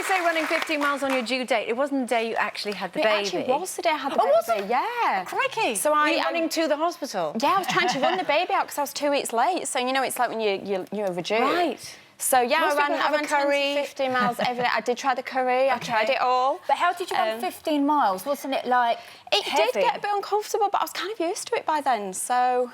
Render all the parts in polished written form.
they say running 15 miles on your due date, it wasn't the day you actually had the baby. It actually was the day I had the baby. Was it? Yeah. Crikey. So Were you running to the hospital? Yeah, I was trying to run the baby out because I was 2 weeks late. So, you know, it's like when you're overdue. Right. So, yeah, I ran 10 curry. to 15 miles every day. I did try the curry. I tried it all. But how did you run 15 miles? Wasn't it, like, It heavy? did get a bit uncomfortable, but I was kind of used to it by then, so...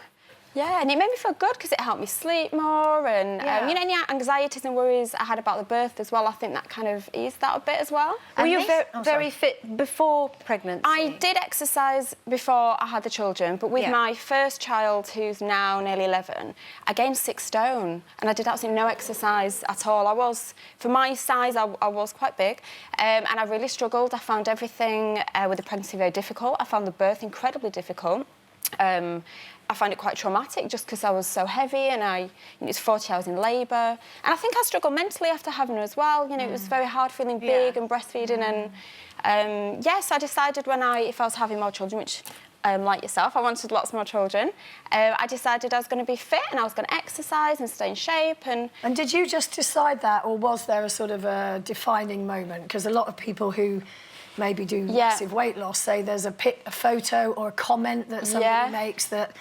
Yeah, and it made me feel good because it helped me sleep more and, you know, any anxieties and worries I had about the birth as well, I think that kind of eased that a bit as well. Were you very fit before pregnancy? I did exercise before I had the children, but with my first child, who's now nearly 11, I gained 6 stone and I did absolutely no exercise at all. For my size, I was quite big and I really struggled. I found everything with the pregnancy very difficult. I found the birth incredibly difficult. I found it quite traumatic just because I was so heavy and it was 40 hours in labour. And I think I struggled mentally after having her as well. You know, it was very hard feeling big and breastfeeding. And yes, I decided if I was having more children, which like yourself, I wanted lots more children, I decided I was going to be fit and I was going to exercise and stay in shape. And did you just decide that, or was there a sort of a defining moment? Because a lot of people who maybe do massive weight loss say there's a photo or a comment that somebody makes that,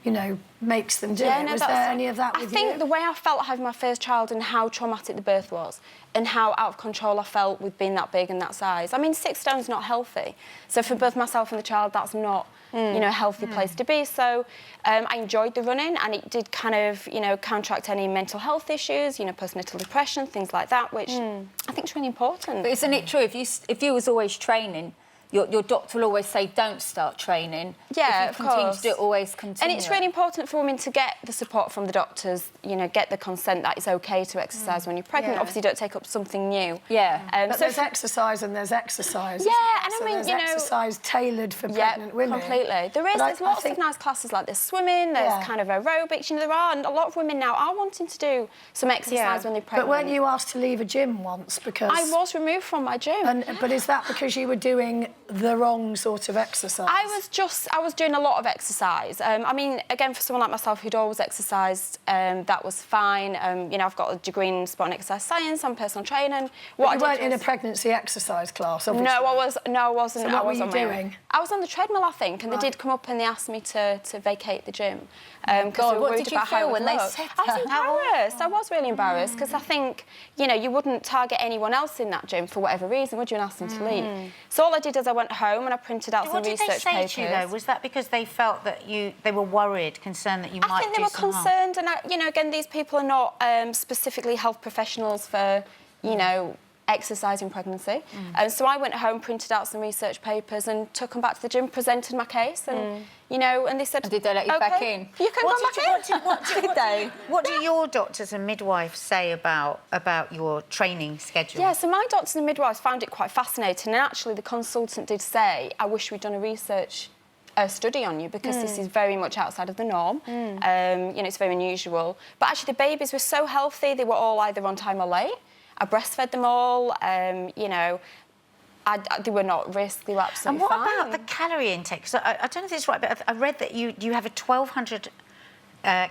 you know, makes them do it. Was there any of that with you? I think the way I felt having my first child and how traumatic the birth was and how out of control I felt with being that big and that size. I mean, 6 stone's not healthy. So for both myself and the child, that's not, you know, a healthy place to be. So I enjoyed the running and it did kind of, you know, counteract any mental health issues, you know, postnatal depression, things like that, which I think is really important. But isn't it true, if you was always training, your doctor will always say, don't start training. Yeah, if you continue to do it, always continue. And it's really important for women to get the support from the doctors, you know, get the consent that it's OK to exercise when you're pregnant. Obviously, don't take up something new. But so there's exercise and there's exercise. Yeah, and I mean, there's you know... exercise tailored for pregnant women. Completely. There's lots of nice classes like there's swimming, there's kind of aerobics, you know, there are, and a lot of women now are wanting to do some exercise when they're pregnant. But weren't you asked to leave a gym once because... I was removed from my gym. But is that because you were doing the wrong sort of exercise? I was doing a lot of exercise. I mean, again, for someone like myself who'd always exercised, that was fine. You know, I've got a degree in sport and exercise science, I'm personal training. But you weren't in a pregnancy exercise class, obviously? No, I wasn't. So what were you doing? I was on the treadmill, I think, and they did come up and they asked me to vacate the gym. God, what did you feel when they said that? I was embarrassed. I was really embarrassed because I think, you know, you wouldn't target anyone else in that gym for whatever reason, would you, and ask them to leave? So all I did is I went home and I printed out some research papers. What did they say to you, though? Was that because they felt that they were worried, concerned that you might do some harm? I think they were concerned, and, you know, again, these people are not specifically health professionals for, you know, exercise in pregnancy. And so I went home, printed out some research papers and took them back to the gym, presented my case and, you know, and they said... And did they let you back in? You can come back in. What do your doctors and midwives say about your training schedule? Yeah, so my doctors and midwives found it quite fascinating, and actually the consultant did say, I wish we'd done a study on you because this is very much outside of the norm. You know, it's very unusual. But actually the babies were so healthy, they were all either on time or late. I breastfed them all, you know, they were not at risk, they were absolutely fine. And what about the calorie intake? So I don't know if this is right, but I read that you have a 1,200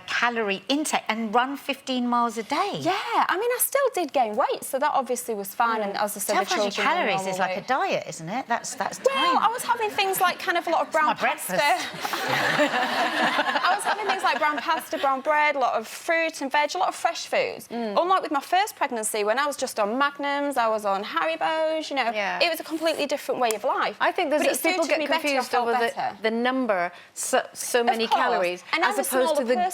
calorie intake and run 15 miles a day. Yeah, I mean, I still did gain weight, so that obviously was fine. And as I said, the children 1,200 calories is like a diet, isn't it? That's well, time. I was having things like kind of a lot of brown pasta. I was having things like brown pasta, brown bread, a lot of fruit and veg, a lot of fresh foods. Unlike with my first pregnancy, when I was just on Magnums, I was on Haribos, you know, it was a completely different way of life. I think people get confused over the number, so many calories, and as opposed to the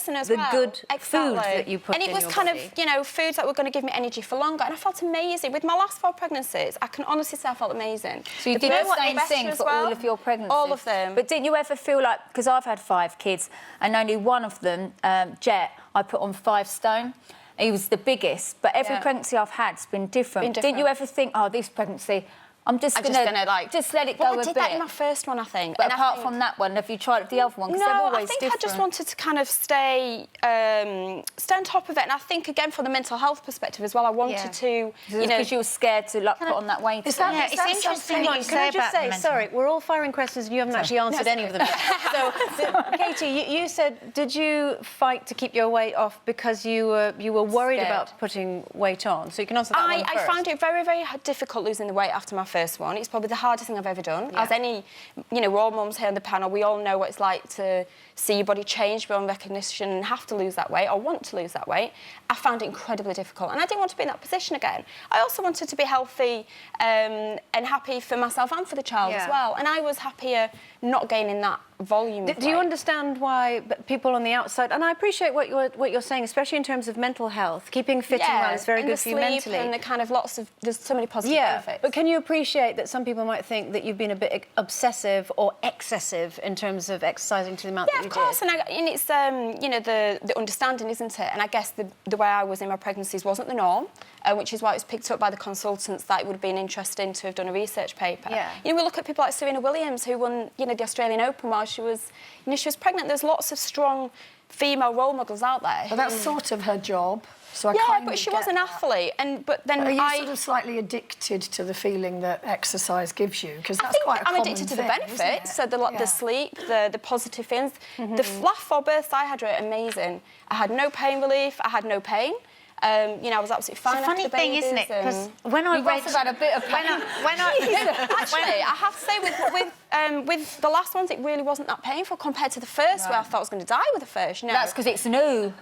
good food that you put in your body. And it was kind of, you know, foods that were going to give me energy for longer, and I felt amazing. With my last 4 pregnancies, I can honestly say I felt amazing. So you did the same thing for all of your pregnancies? All of them. But didn't you ever feel like, because I've had 5 kids, and only one of them, Jet, I put on 5 stone. He was the biggest, but every pregnancy I've had has been different. Didn't you ever think, oh, this pregnancy, I'm just gonna like just let it go well, a I did bit. that in my first one, I think. But and apart from that one, have you tried the other one? Because they're always I think different. I just wanted to kind of stay on top of it. And I think, again, from the mental health perspective as well, I wanted to, you know... Because you were scared to like, put on that weight. Is that, it's interesting what you Can say I just say, about sorry, we're all firing questions and you haven't actually answered any of them. So, Katie, you said, did you fight to keep your weight off because you were worried about putting weight on? So you can answer that one first. I found it very, very difficult losing the weight after my first one. It's probably the hardest thing I've ever done. As any, you know, we're all mums here on the panel, we all know what it's like to see your body change beyond recognition and have to lose that weight or want to lose that weight. I found it incredibly difficult and I didn't want to be in that position again. I also wanted to be healthy and happy for myself and for the child as well. And I was happier not gaining that volume of Do you weight. understand why people on the outside, and I appreciate what you're saying, especially in terms of mental health, keeping fit and well is very good for you mentally. And the kind of there's so many positive benefits. But can you appreciate that some people might think that you've been a bit obsessive or excessive in terms of exercising to the amount that you did? Yeah, of course, and it's, you know, the understanding, isn't it? And I guess the way I was in my pregnancies wasn't the norm, which is why it was picked up by the consultants that it would have been interesting to have done a research paper. Yeah. You know, we look at people like Serena Williams, who won, you know, the Australian Open while she was pregnant. There's lots of strong female role models out there. Well, that's sort of her job. So I yeah, but she was an athlete, but then are you sort of slightly addicted to the feeling that exercise gives you? Because that's quite a common I'm addicted to the thing, benefits, so the sleep, the positive things. The last 4 births I had were amazing. I had no pain relief. I had no pain. You know, I was absolutely fine. It's a funny thing, isn't it? Because when I read about a bit of pain. actually, I have to say with the last ones, it really wasn't that painful compared to the first, where I thought I was going to die with the first. You know, That's because it's new.